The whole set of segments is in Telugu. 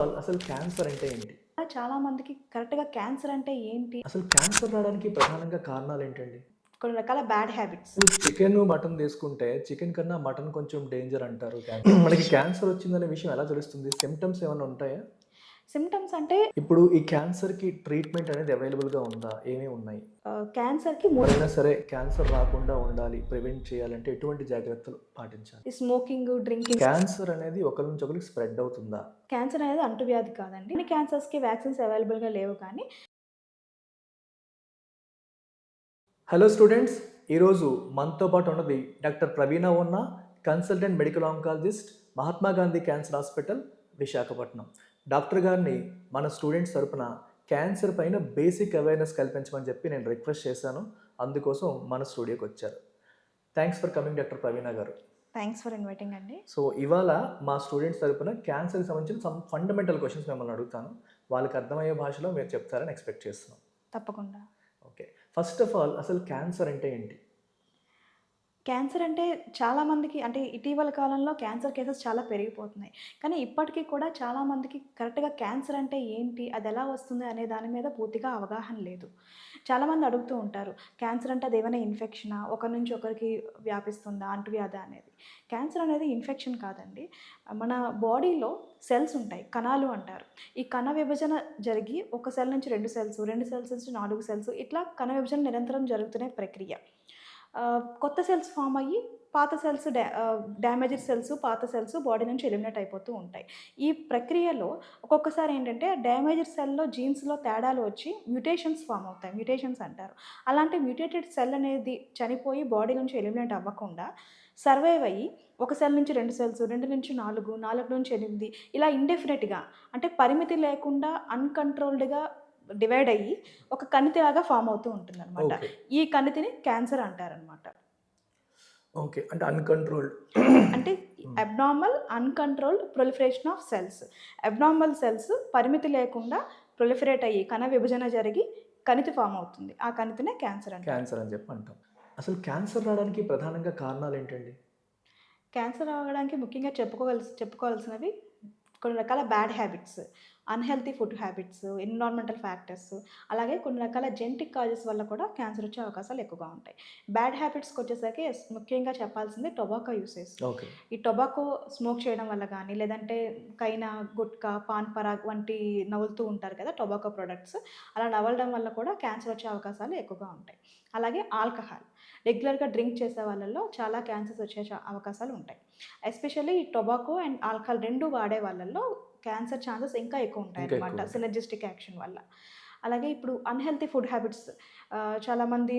అసలు క్యాన్సర్ అంటే ఏంటి? చాలా మందికి కరెక్ట్‌గా క్యాన్సర్ అంటే ఏంటి? అసలు క్యాన్సర్ రావడానికి ప్రధానంగా కారణాలేంటండి? కొన్ని రకాల బ్యాడ్ హ్యాబిట్స్. ఇప్పుడు చికెను, మటన్ తీసుకుంటే చికెన్ కన్నా మటన్ కొంచెం డేంజర్ అంటారు క్యాన్సర్. మనకి క్యాన్సర్ వచ్చిందనే విషయం ఎలా తెలుస్తుంది? సింప్టమ్స్ ఏమన్నా ఉంటాయా? సింప్టమ్స్ అంటే ఇప్పుడు ఈ క్యాన్సర్‌కి ట్రీట్మెంట్ అనేది అవైలబుల్‌గా ఉందా? ఏమేమి ఉన్నాయి? క్యాన్సర్‌కి ఎవరైనా సరే క్యాన్సర్ రాకుండా ఉండాలి, ప్రివెంట్ చేయాలంటే ఎటువంటి జాగ్రత్తలు పాటించాలి? ఈ స్మోకింగ్, డ్రింకింగ్. క్యాన్సర్ అనేది ఒకరి నుంచి ఒకరికి స్ప్రెడ్ అవుతుందా? క్యాన్సర్ అనేది అంటువ్యాధి కాదండి. అన్ని క్యాన్సర్స్‌కి వ్యాక్సిన్స్ అవైలబుల్‌గా లేవు కానీ హలో స్టూడెంట్స్, ఈరోజు మనతో పాటు ఉన్నది డాక్టర్ ప్రవీణ ఉన్న consultant medical oncologist, Mahatma Gandhi cancer hospital, Visakhapatnam. Doctor గారిని మన స్టూడెంట్స్ తరపున క్యాన్సర్ పైన బేసిక్ అవేర్నెస్ కల్పించమని చెప్పి నేను రిక్వెస్ట్ చేశాను. అందుకోసం మన స్టూడియోకి వచ్చారు. థ్యాంక్స్ ఫర్ కమింగ్ డాక్టర్ ప్రవీణ గారు. థాంక్స్ ఫర్ ఇన్వైటింగ్ అండి. సో ఇవాళ మా స్టూడెంట్స్ తరపున క్యాన్సర్కి సంబంధించిన సమ్ ఫండమెంటల్ క్వశ్చన్స్ మిమ్మల్ని అడుగుతాను. వాళ్ళకి అర్థమయ్యే భాషలో మీరు చెప్తారని ఎక్స్పెక్ట్ చేస్తున్నాం. తప్పకుండా. ఓకే. ఫస్ట్ ఆఫ్ ఆల్ అసలు క్యాన్సర్ అంటే ఏంటి? క్యాన్సర్ అంటే చాలామందికి అంటే ఇటీవల కాలంలో క్యాన్సర్ కేసెస్ చాలా పెరిగిపోతున్నాయి. కానీ ఇప్పటికీ కూడా చాలామందికి కరెక్ట్‌గా క్యాన్సర్ అంటే ఏంటి? అదెలా వస్తుంది? అనే దాని మీద పూర్తిగా అవగాహన లేదు. చాలామంది అడుగుతూ ఉంటారు. క్యాన్సర్ అంటే అదేమైనా ఇన్ఫెక్షనా? ఒకరి నుంచి ఒకరికి వ్యాపిస్తుందా? అంటువ్యాధా అనేది. క్యాన్సర్ అనేది ఇన్ఫెక్షన్ కాదండి. మన బాడీలో సెల్స్ ఉంటాయి. కణాలు అంటారు. ఈ కణ విభజన జరిగి ఒక సెల్ నుంచి 2 సెల్స్, 2 సెల్స్ నుంచి 4 సెల్స్ ఇట్లా కణ విభజన నిరంతరం జరుగుతున్న ప్రక్రియ. కొత్త సెల్స్ ఫార్మ్ అయ్యి పాత సెల్స్ డ్యామేజ్డ్ సెల్స్, పాత సెల్స్ బాడీ నుంచి ఎలిమినేట్ అయిపోతూ ఉంటాయి. ఈ ప్రక్రియలో ఒక్కొక్కసారి ఏంటంటే డ్యామేజ్డ్ సెల్‌లో జీన్స్‌లో తేడాలు వచ్చి మ్యుటేషన్స్ ఫార్మ్ అవుతాయి. మ్యుటేషన్స్ అంటారు. అలాంటి మ్యుటేటెడ్ సెల్ అనేది చనిపోయి బాడీ నుంచి ఎలిమినేట్ అవ్వకుండా సర్వైవ్ అయ్యి ఒక సెల్ నుంచి 2 సెల్స్, 2 నుంచి 4, 4 నుంచి 8 ఇలా ఇండెఫినిట్‌గా అంటే పరిమితి లేకుండా అన్‌కంట్రోల్డ్‌గా డివైడ్ అయ్యి ఒక కణితిలాగా ఫార్మ్ అవుతూ ఉంటుందనమాట. ఓకే. ఈ కణితిని క్యాన్సర్ అంటారనమాట. ఓకే. అంటే అన్‌కంట్రోల్డ్. అంటే abnormal uncontrolled proliferation of cells. Abnormal cells పరిమితి లేకుండా ప్రొలిఫరేట్ అయ్యి కణ విభజన జరిగి కణితి ఫార్మ్ అవుతుంది. ఆ కణితినే క్యాన్సర్ అంటారు. క్యాన్సర్ అని చెప్పి అంటాం. అసలు క్యాన్సర్ రావడానికి ప్రధానంగా కారణాలేంటండి? క్యాన్సర్ రావడానికి ముఖ్యంగా చెప్పుకోవాల్సినవి కొన్ని రకాల bad habits, unhealthy food habits, environmental factors, అలాగే కొన్ని రకాల జెనెటిక్ కాజెస్ వల్ల కూడా క్యాన్సర్ వచ్చే అవకాశాలు ఎక్కువగా ఉంటాయి. బ్యాడ్ హ్యాబిట్స్‌కొచ్చేసరికి ముఖ్యంగా చెప్పాల్సింది టొబాకో యూసేజ్. ఓకే. ఈ టొబాకో స్మోక్ చేయడం వల్ల గానీ, లేదంటే కైనా, గుట్కా, పాన్ పరాగ్ వంటి నములుతూ ఉంటారు కదా! Tobacco products. అలా నమలడం వల్ల కూడా క్యాన్సర్ వచ్చే అవకాశాలు ఎక్కువగా ఉంటాయి. అలాగే ఆల్కహాల్. రెగ్యులర్‌గా డ్రింక్ చేసే వాళ్ళలో చాలా క్యాన్సర్స్ వచ్చే అవకాశాలు ఉంటాయి. ఎస్పెషల్లీ ఈ టొబాకో అండ్ ఆల్కహాల్ 2 వాడే వాళ్ళలో క్యాన్సర్ ఛాన్సెస్ ఇంకా ఇంకా ఎక్కువుంటాయన్నమాట ఎక్కువుంటాయి. సినర్జిస్టిక్ యాక్షన్ వల్ల. అలాగే ఇప్పుడు అన్‌హెల్తీ ఫుడ్ హ్యాబిట్స్ చాలామంది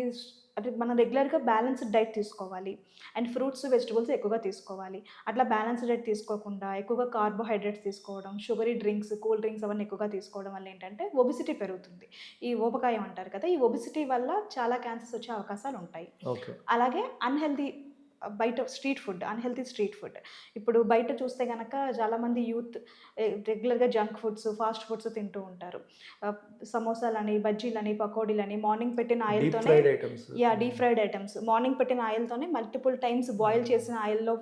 అంటే మనం రెగ్యులర్‌గా బ్యాలెన్స్‌డ్ డైట్ తీసుకోవాలి. అండ్ ఫ్రూట్స్, వెజిటబుల్స్ ఎక్కువగా తీసుకోవాలి. అట్లా బ్యాలెన్స్‌డ్ డైట్ తీసుకోకుండా ఎక్కువగా కార్బోహైడ్రేట్స్ తీసుకోవడం, షుగరీ డ్రింక్స్, కూల్ డ్రింక్స్ అవన్నీ ఎక్కువగా తీసుకోవడం వల్ల ఏంటంటే ఒబెసిటీ పెరుగుతుంది. ఈ ఊబకాయం అంటారు కదా! ఈ ఒబెసిటీ వల్ల చాలా క్యాన్సర్స్ వచ్చే అవకాశాలుంటాయి. ఓకే. అలాగే అన్‌హెల్తీ బయట street food, unhealthy street food. ఇప్పుడు బయట చూస్తే గనక చాలామంది యూత్ రెగ్యులర్‌గా జంక్ ఫుడ్స్, ఫాస్ట్ ఫుడ్స్ తింటూ ఉంటారు. ఆహ్, సమోసాలని, బజ్జీలని, పకోడీలని మార్నింగ్ పెట్టిన డీప్ ఆయిల్‌తోనే fried items. Deep fried items. Morning పెట్టిన ఆయిల్‌తోనే మల్టిపుల్ టైమ్స్ బాయిల్ చేసిన ఆయిల్‌లో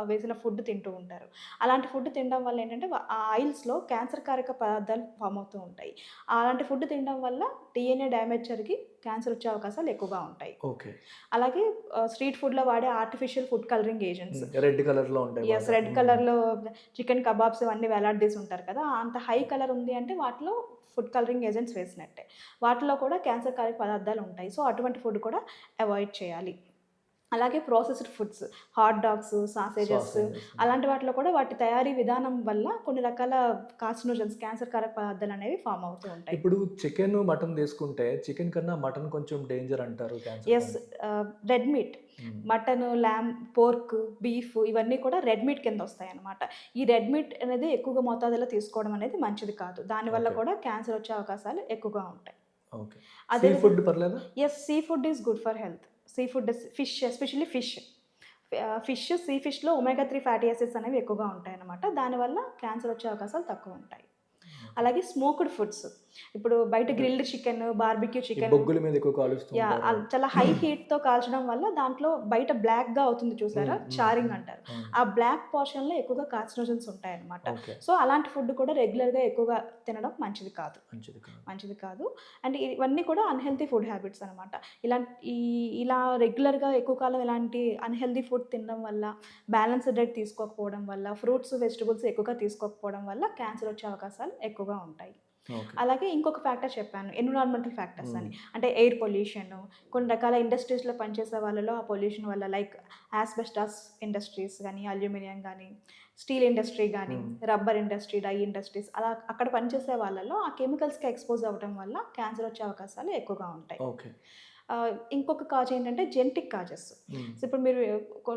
వేసిన ఫుడ్ తింటూ ఉంటారు. అలాంటి ఫుడ్ తినడం వల్ల ఏంటంటే ఆ ఆయిల్స్‌లో క్యాన్సర్ కారక పదార్థాలు ఫార్మ్ అవుతూ ఉంటాయి. అలాంటి ఫుడ్ తినడం వల్ల డీఎన్ఏ డ్యామేజ్ జరిగి క్యాన్సర్ వచ్చే అవకాశాలు ఎక్కువగా ఉంటాయి. ఓకే. అలాగే స్ట్రీట్ ఫుడ్‌లో వాడే artificial food colouring agents. Red కలర్‌లో ఉంటాయి బాగా. రెడ్ కలర్‌లో చికెన్ కబాబ్స్ ఇవన్నీ వేలాడదీసి ఉంటారు కదా! అంత హై కలర్ ఉంది అంటే వాటిలో ఫుడ్ కలరింగ్ ఏజెంట్స్ వేసినట్టే. వాటిలో కూడా క్యాన్సర్ కారక పదార్థాలు ఉంటాయి. సో, అటువంటి ఫుడ్ కూడా అవాయిడ్ చేయాలి. అలాగే processed foods, hot dogs, sausages sausages. అలాంటి వాటిలో కూడా వాటి తయారీ విధానం వల్ల కొన్ని రకాల కార్సినోజన్స్ క్యాన్సర్ కారక పదార్థాలనేవి ఫార్మ్ అవుతూ ఉంటాయి. ఇప్పుడు చికెను, మటన్ తీసుకుంటే చికెన్ కన్నా మటన్ కొంచెం డేంజర్ అంటారు క్యాన్సర్ యెస్. కన్నా. Red meat. హ్మ్. మటను, లాంబ్, పోర్క్, బీఫ్ ఇవన్నీ కూడా రెడ్ మీట్ కిందొస్తాయన్నమాట. ఈ రెడ్ మీట్ అనేది ఎక్కువగా మోతాదులో తీసుకోవడం అనేది మంచిది కాదు. దానివల్ల ఓకే. కూడా క్యాన్సర్ వచ్చే అవకాశాలు ఎక్కువగా ఉంటాయి. ఓకే. సీ అదే ఫుడ్ విధంగా పర్లేదా? Sea food is good for health. Sea food fish especially fish. Sea ఫిష్‌లో ఒమేగా 3 ఫ్యాటీ యాసిడ్స్ అనేవి ఎక్కువగా ఉంటాయన్నమాట. దానివల్ల క్యాన్సర్ వచ్చే అవకాశాలు తక్కువుంటాయి. అలాగే స్మోక్డ్ ఫుడ్స్, ఇప్పుడు బయట అంటే గ్రిల్డ్ చికెన్, బార్బిక్యూ ఈ చికెన్, బొగ్గుల మీద ఎక్కువ కాలుస్తూ ఉంటారు. చాలా హై హీట్‌తో కాల్చడం వల్ల దాంట్లో బయట బ్లాక్‌గా అవుతుంది చూసారా? చారింగ్ అంటారు. అవును. ఆ బ్లాక్ పోర్షన్‌లో ఎక్కువగా కార్సినోజన్స్ ఉంటాయన్నమాట. ఓకే. సో, అలాంటి ఫుడ్ కూడా రెగ్యులర్‌గా ఎక్కువగా తినడం మంచిది కాదు. మంచిది కాదు. మంచిది కాదు. అండ్ ఇవన్నీ కూడా అన్‌హెల్తీ ఫుడ్ హ్యాబిట్స్ అనమాట. ఈ ఇలా రెగ్యులర్‌గా ఎక్కువ కాలం ఇలాంటి అన్‌హెల్తీ ఫుడ్ తినడం వల్ల, బ్యాలెన్స్‌డ్ డైట్ తీసుకోకపోవడం వల్ల, ఫ్రూట్స్, వెజిటబుల్స్ ఎక్కువగా తీసుకోకపోవడం వల్ల క్యాన్సర్ వచ్చే అవకాశాలు ఎక్కువగా ఉంటాయి. ఓకే. అలాగే ఇంకొక ఫ్యాక్టర్ చెప్పాను, ఎన్విరాన్మెంటల్ ఫ్యాక్టర్స్ హ్మ్. అని. అంటే ఎయిర్ పొల్యూషన్, కొన్ని రకాల ఇండస్ట్రీస్‌లో పనిచేసే వాళ్ళలో ఆ పొల్యూషన్ వల్ల లైక్ యాస్బెస్టాస్ ఇండస్ట్రీస్ గానీ, అల్యూమినియం గానీ, స్టీల్ ఇండస్ట్రీ గానీ, హ్మ్. రబ్బర్ ఇండస్ట్రీ, డై ఇండస్ట్రీస్ అలా అక్కడ పనిచేసే వాళ్ళలో ఆ కెమికల్స్‌కి ఎక్స్‌పోజ్ అవ్వడం వల్ల క్యాన్సర్ వచ్చే అవకాశాలు ఎక్కువగా ఉంటాయి. ఓకే. ఇంకొక కాజ్ ఏంటంటే జెనెటిక్ కాజెస్. హ్మ్. సో, ఇప్పుడు మీరు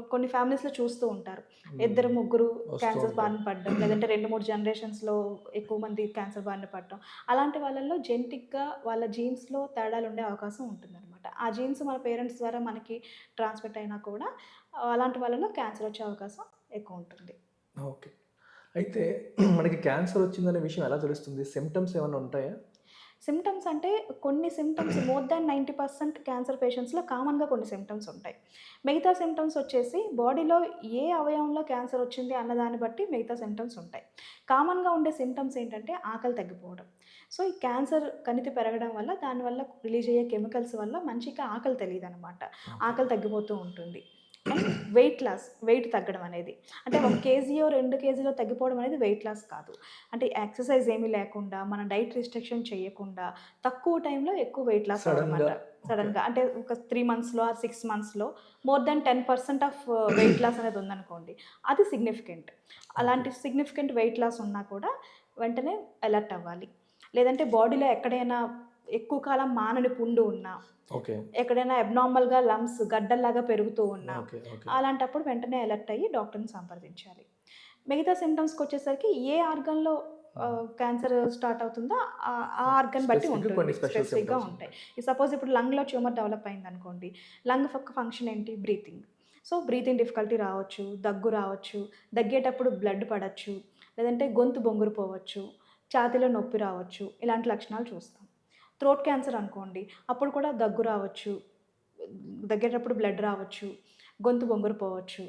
కొన్ని ఫ్యామిలీస్‌లో చూస్తూ ఉంటారు. హ్మ్. ఇద్దరు, ముగ్గురు వస్తూ క్యాన్సర్ ఉంటాయి. బారిన పడడం, లేదంటే 2, 3 జనరేషన్స్‌లో ఎక్కువ మంది క్యాన్సర్ బారిన పడడం. అలాంటి వాళ్ళలో జెనెటిక్‌గా వాళ్ళ జీన్స్‌లో తేడాలుండే అవకాశం ఉంటుందనమాట. ఆ జీన్స్ మన పేరెంట్స్ ద్వారా మనకి ట్రాన్స్‌మిట్ అయినా కూడా అలాంటి వాళ్ళలో క్యాన్సర్ వచ్చే అవకాశం ఎక్కువుంటుంది. ఓకే. అయితే మనకి క్యాన్సర్ వచ్చిందనే విషయం ఎలా తెలుస్తుంది? సింప్టమ్స్ ఏమన్నా ఉంటాయా? సిమ్టమ్స్ అంటే కొన్ని సిమ్టమ్స్ మోర్ దాన్ 90% క్యాన్సర్ పేషెంట్స్‌లో కామన్‌గా కొన్ని సిమ్టమ్స్ ఉంటాయి. మిగతా సిమ్టమ్స్ వచ్చేసి బాడీలో ఏ అవయవంలో క్యాన్సర్ వచ్చింది అన్న దాన్ని బట్టి మిగతా సిమ్టమ్స్ ఉంటాయి. కామన్‌గా ఉండే సిమ్టమ్స్ ఏంటంటే ఆకలి తగ్గిపోవడం. సో, ఈ క్యాన్సర్ కణితి పెరగడం వల్ల దానివల్ల రిలీజ్ అయ్యే కెమికల్స్ వల్ల మనిషికి ఆకలి తెలీదనమాట. ఓకే. ఆకలి తగ్గిపోతూ ఉంటుంది. అండ్ వెయిట్ తగ్గడం అనేది. అంటే 1 కేజీయో, 2 కేజీలో తగ్గిపోవడం అనేది వెయిట్ లాస్ కాదు. అంటే ఎక్సర్సైజ్ ఏమీ లేకుండా, మన డైట్ రిస్ట్రిక్షన్ చేయకుండా, తక్కువ టైంలో ఎక్కువ వెయిట్ లాస్ అవ్వడం సడెన్‌గా. అంట. ఓకే. సడెన్‌గా అంటే ఒక 3 మంత్స్‌లో ఆర్ 6 మంత్స్‌లో more than 10% of weight loss అనేది ఉందనుకోండి. అది సిగ్నిఫికెంట్. ఓకే. అలాంటి సిగ్నిఫికెంట్ వెయిట్ లాస్ ఉన్నా కూడా వెంటనే అలర్ట్ అవ్వాలి. లేదంటే బాడీలో ఎక్కడైనా ఎక్కువ కాలం మానని పుండు ఉన్నా, ఓకే. ఎక్కడైనా అబ్నార్మల్‌గా లంప్స్ గడ్డల్లాగా పెరుగుతూ ఉన్నా, ఓకే. ఓకే. అలాంటప్పుడు వెంటనే అలర్ట్ అయ్యి డాక్టర్‌ని సంప్రదించాలి. మిగతా సింప్టమ్స్‌కొచ్చేసరికి ఏ ఆర్గాన్‌లో హ్మ్. క్యాన్సర్ స్టార్ట్ అవుతుందో ఆ ఆర్గాన్ బట్టి స్పెసిఫిక్‌గా ఉంటుంది. కొన్ని స్పెషల్ స్పెసిఫిక్‌గా సింప్టమ్స్ ఉంటాయి. ఉంటాయి. సపోజ్ ఇప్పుడు లంగ్‌లో ట్యూమర్ డెవలప్ అయిందనుకోండి. లంగ్ ఫంక్షన్ ఏంటి? బ్రీతింగ్. సో, బ్రీతింగ్ డిఫికల్టీ రావచ్చు, దగ్గు రావచ్చు, దగ్గేటప్పుడు బ్లడ్ పడొచ్చు, లేదంటే గొంతు బొంగురు పోవచ్చు, ఛాతీలో నొప్పి రావచ్చు. ఇలాంటి లక్షణాలు చూస్తాం. థ్రోట్ క్యాన్సర్ అనుకోండి. అప్పుడు కూడా దగ్గు రావచ్చు, దగ్గేటప్పుడు బ్లడ్ రావచ్చు, గొంతు బొంగురు పోవచ్చు.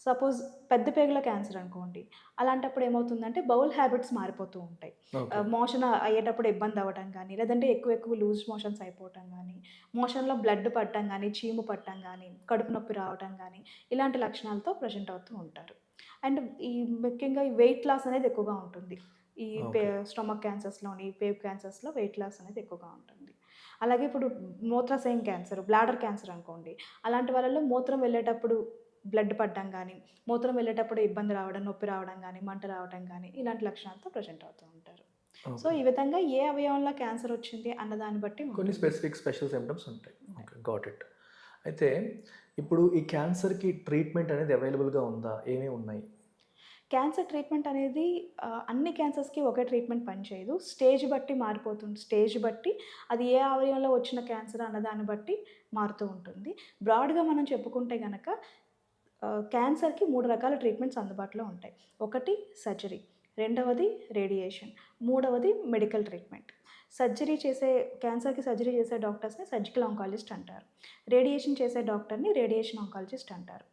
సపోజ్ పెద్ద పేగుల క్యాన్సర్ అనుకోండి. అలాంటప్పుడు ఏమవుతుందంటే బౌల్ హ్యాబిట్స్ మారిపోతూ ఉంటాయి. ఓకే. మోషన్ అయ్యేటప్పుడు ఇబ్బంది అవ్వటం గానీ, లేదంటే ఎక్కువ ఎక్కువ లూజ్ మోషన్స్ అయిపోవటం గానీ, మోషన్‌లో బ్లడ్ పడటం గానీ, చీము పట్టడం గానీ, కడుపు నొప్పి రావటం గానీ, ఇలాంటి లక్షణాలతో ప్రెజెంట్ అవుతూ ఉంటారు. అండ్ ఈ ముఖ్యంగా ఈ వెయిట్ లాస్ అనేది ఎక్కువగా ఉంటుంది. ఈ ఓకే. స్టొమక్ క్యాన్సర్స్‌లోని, పేగు క్యాన్సర్స్‌లో వెయిట్ లాస్ అనేది ఎక్కువగా ఉంటుంది. అలాగే ఇప్పుడు మూత్రాశయం క్యాన్సర్, బ్లాడర్ క్యాన్సర్ అనుకోండి. అలాంటి వాళ్ళలో మూత్రం వెళ్ళేటప్పుడు బ్లడ్ పడడం గానీ, మూత్రం వెళ్ళేటప్పుడు ఇబ్బంది రావడం, నొప్పి రావడం గానీ, మంట రావడం గానీ, ఇలాంటి లక్షణాలతో ప్రెజెంట్ అవుతూ ఉంటారు. So, okay. ఈ విధంగా ఏ అవయవంలో క్యాన్సర్ వచ్చింది అన్న దాన్ని బట్టి కొన్ని ఉంటుంది. స్పెషల్ సింప్టమ్స్ ఉంటాయి. ఓకే. Got it. అయితే ఇప్పుడు ఈ క్యాన్సర్‌కి ట్రీట్మెంట్ అనేది అవైలబుల్‌గా ఉందా? ఏమేమి ఉన్నాయి? క్యాన్సర్ ట్రీట్మెంట్ అనేది అన్ని క్యాన్సర్స్‌కి ఒకే ట్రీట్మెంట్ పనిచేయదు. స్టేజ్ బట్టి మారిపోతుంది. స్టేజ్ బట్టి అది ఏ అవయవంలో వచ్చిన క్యాన్సర్ అన్న దాన్ని బట్టి మారుతూ ఉంటుంది. బ్రాడ్‌గా మనం చెప్పుకుంటే గనక క్యాన్సర్‌కి 3 రకాల ట్రీట్మెంట్స్ అందుబాటులో ఉంటాయి. ఒకటి సర్జరీ, రెండవది రేడియేషన్, మూడవది మెడికల్ ట్రీట్మెంట్. సర్జరీ చేసే క్యాన్సర్‌కి సర్జరీ చేసే డాక్టర్స్‌ని సర్జికల్ ఆంకాలజిస్ట్ అంటారు. రేడియేషన్ చేసే డాక్టర్‌ని రేడియేషన్ ఆంకాలజిస్ట్ అంటారు.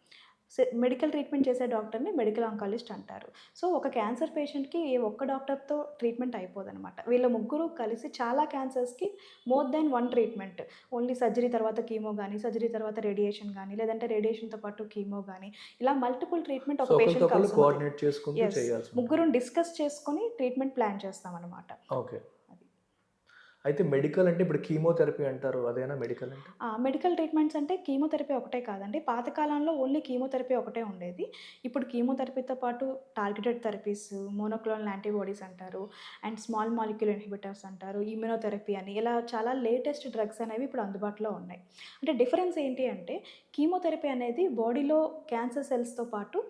మెడికల్ ట్రీట్మెంట్ చేసే డాక్టర్‌ని మెడికల్ ఆంకాలజిస్ట్ అంటారు. సో, ఒక క్యాన్సర్ పేషెంట్‌కి ఏ ఒక్క డాక్టర్‌తో ట్రీట్మెంట్ అయిపోదనమాట. వీళ్ళ ముగ్గురు కలిసి చాలా క్యాన్సర్స్‌కి more than 1 treatment. Only surgery తర్వాత కీమో గాని, సర్జరీ తర్వాత రేడియేషన్ గాని, లేదంటే రేడియేషన్‌తో పాటు కీమో గాని, ఇలా మల్టిపుల్ ట్రీట్మెంట్ సో, ఒక ఒకళ్ళతో పేషెంట్‌కి ఒకళ్ళు అవసరమవుతాయి. కోఆర్డినేట్ చేసుకుంటూ యెస్. చేయాల్సుంటుంది. ముగ్గురం డిస్కస్ చేసుకొని ట్రీట్మెంట్ ప్లాన్ చేస్తామనమాట. ఓకే. అది. అయితే మెడికల్ అంటే ఇప్పుడు కీమోథెరపీ అంటారు. అదేనా మెడికల్ అంటే? మెడికల్ ట్రీట్మెంట్స్ అంటే కీమోథెరపీ ఒకటే కాదండి. పాతకాలంలో ఓన్లీ కీమోథెరపీ ఒకటే ఉండేది. ఇప్పుడు కీమోథెరపీతో పాటు టార్గెటెడ్ థెరపీస్, మోనోక్లోనల్ యాంటీబాడీస్ అంటారు. అండ్ స్మాల్ మాలిక్యూల్ ఇన్హిబిటర్స్ అంటారు. ఇమ్యునోథెరపీ అని ఇలా చాలా లేటెస్ట్ డ్రగ్స్ అనేవి ఇప్పుడు అందుబాటులో ఉన్నాయి. అంటే డిఫరెన్స్ ఏంటి అంటే కీమోథెరపీ అనేది బాడీలో క్యాన్సర్ సెల్స్‌తో పాటు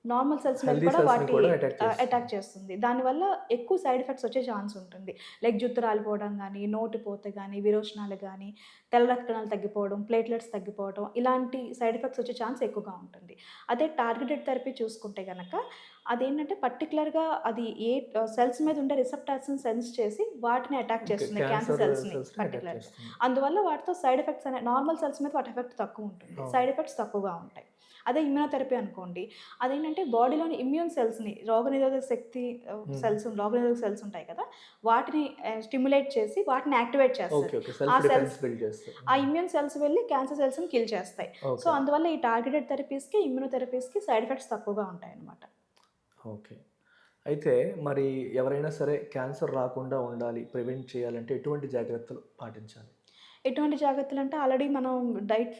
నార్మల్ సెల్స్ మీద హెల్తీ కూడా సెల్స్‌ని వాటి కూడా అటాక్ చేస్తుంది. అటాక్ చేస్తుంది. దానివల్ల ఎక్కువ సైడ్ ఎఫెక్ట్స్ వచ్చే ఛాన్స్ ఉంటుంది. లైక్ జుట్టు రాలిపోవడం గానీ, నోటిపోత గానీ, విరోచనాలు గానీ, తెల్ల రక్త కణాలు తగ్గిపోవడం, ప్లేట్లెట్స్ తగ్గిపోవడం, ఇలాంటి సైడ్ ఎఫెక్ట్స్ వచ్చే ఛాన్స్ ఎక్కువగా ఉంటుంది. అదే టార్గెటెడ్ థెరపీ చూసుకుంటే గనక అదేంటంటే పర్టిక్యులర్‌గా అది ఏ సెల్స్ మీద ఉండే రిసెప్టార్స్‌ని సెన్స్ చేసి వాటిని అటాక్ ఓకే. చేస్తుంది క్యాన్సర్ క్యాన్సర్ సెల్స్‌ని సెల్స్‌ని అటాక్ పర్టిక్యులర్‌గా. చేస్తుంది. అందువల్ల వాటితో సైడ్ ఎఫెక్ట్స్ నార్మల్ సెల్స్ మీద వాటి ఎఫెక్ట్ తక్కువ ఉంటుంది. అవును. సైడ్ ఎఫెక్ట్స్ తక్కువగా ఉంటాయి. అదే ఇమ్యునోథెరపీ అనుకోండి. అదేంటంటే బాడీలోని ఇమ్యూన్ సెల్స్‌ని రోగనిరోధక శక్తి రోగనిరోధక సెల్స్ ఉంటాయి కదా! వాటిని స్టిమ్యులేట్ చేసి వాటిని యాక్టివేట్ ఓకే. చేస్తది. ఓకే. ఆ సెల్ఫ్ సెల్స్ డిఫెన్స్ బిల్డ్ చేస్తాయి. ఆ ఇమ్యూన్ సెల్స్ వెళ్లి క్యాన్సర్ సెల్స్‌ని కిల్ చేస్తాయి. So, okay. అందువల్ల ఈ టార్గెటెడ్ థెరపీస్‌కి, ఇమ్యునోథెరపీస్‌కి సైడ్ ఎఫెక్ట్స్ తక్కువగా ఉంటాయన్నమాట. ఓకే. అయితే మరి ఎవరైనా సరే క్యాన్సర్ రాకుండా ఉండాలి, ప్రివెంట్ చేయాలంటే ఎటువంటి జాగ్రత్తలు పాటించాలి? ఎటువంటి జాగ్రత్తలంటే ఆల్రెడీ మనం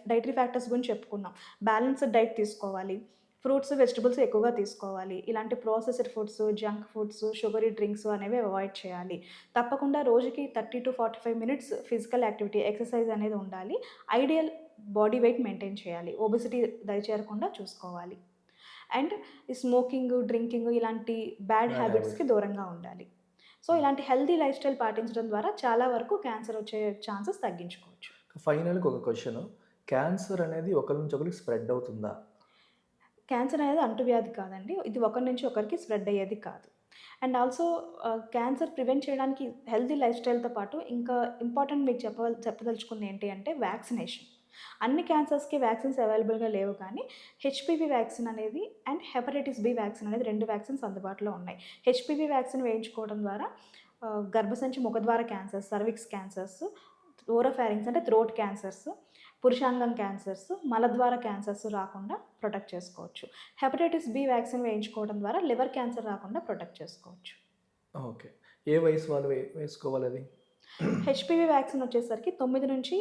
డైటరీ ఫ్యాక్టర్స్ గురించి చెప్పుకున్నాం. బ్యాలెన్స్‌డ్ డైట్ తీసుకోవాలి. ఫ్రూట్స్, వెజిటబుల్స్ ఎక్కువగా తీసుకోవాలి. ఇలాంటి processed foods, junk foods, sugary drinks అనేవి అవాయిడ్ చేయాలి. తప్పకుండా రోజుకి 30-45 మినిట్స్ ఫిజికల్ యాక్టివిటీ, ఎక్సర్సైజ్ అనేది ఉండాలి. ఐడియల్ బాడీ వెయిట్ మెయింటైన్ చేయాలి. ఒబెసిటీ దయచేరకుండా చూసుకోవాలి. అండ్ ఈ స్మోకింగ్, డ్రింకింగ్ ఇలాంటి బ్యాడ్ బ్యాడ్ హ్యాబిట్స్‌కి హ్యాబిట్స్. దూరంగా ఉండాలి. సో, ఇలాంటి హెల్తీ లైఫ్ స్టైల్ పాటించడం ద్వారా చాలా వరకు క్యాన్సర్ వచ్చే ఛాన్సెస్ తగ్గించుకోవచ్చు. ఫైనల్‌గా ఒక క్వెషను. క్యాన్సర్ అనేది ఒకరి నుంచి ఒకరికి స్ప్రెడ్ అవుతుందా? క్యాన్సర్ అనేది అంటువ్యాధి కాదండి. ఇది ఒకరి నుంచి ఒకరికి స్ప్రెడ్ అయ్యేది కాదు. అండ్ ఆల్సో క్యాన్సర్ ప్రివెంట్ చేయడానికి హెల్తీ లైఫ్ స్టైల్‌తో పాటు ఇంకా ఇంపార్టెంట్ మీకు చెప్పదలుచుకుంది ఏంటి అంటే వ్యాక్సినేషన్. అన్ని క్యాన్సర్స్‌కి వ్యాక్సిన్స్ అవైలబుల్‌గా లేవు కానీ హెచ్‌పివి వ్యాక్సిన్ అనేది అండ్ హెపటైటిస్ బి వ్యాక్సిన్ అనేది 2 వ్యాక్సిన్స్ అందుబాటులో ఉన్నాయి. హెచ్‌పివి వ్యాక్సిన్ వేయించుకోవడం ద్వారా గర్భసంచి ముఖద్వార క్యాన్సర్స్, సర్విక్స్ క్యాన్సర్స్, ఓరోఫారింగ్స్ అంటే థ్రోట్ క్యాన్సర్స్, పురుషాంగం క్యాన్సర్స్, మలద్వార క్యాన్సర్స్ రాకుండా ప్రొటెక్ట్ చేసుకోవచ్చు. హెపటైటిస్ బి వ్యాక్సిన్ వేయించుకోవడం ద్వారా లివర్ క్యాన్సర్ రాకుండా ప్రొటెక్ట్ చేసుకోవచ్చు. ఓకే. ఏ వయసు వాళ్ళు వేసుకోవాలది? హెచ్‌పివి వ్యాక్సిన్ వచ్చేసరికి 9-26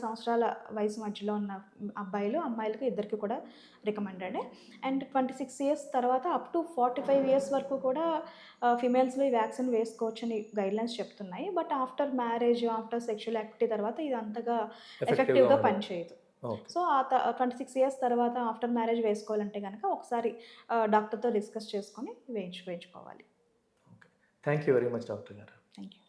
సంవత్సరాల వయసు మధ్యలో ఉన్న అబ్బాయిలు, అమ్మాయిలకి ఇద్దరికి కూడా రికమెండెడే. అండ్ 26 ఇయర్స్ తర్వాత అప్ టు 45 ఇయర్స్ వరకు కూడా ఫిమేల్స్‌లో ఈ వ్యాక్సిన్ వేసుకోవచ్చని గైడ్‌లైన్స్ చెప్తున్నాయి. But after marriage, after sexual activity తర్వాత ఇది అంతగా ఎఫెక్టివ్‌గా ఎఫెక్టివ్‌గా ఉండదు. పనిచేయదు. ఓకే. సో, 26 ఇయర్స్ తర్వాత ఆఫ్టర్ మ్యారేజ్ వేసుకోవాలంటే గనక ఒకసారి డాక్టర్‌తో డిస్కస్ చేసుకొని వేయించుకోవాలి. Okay. Thank you very much doctor గారు. Thank you.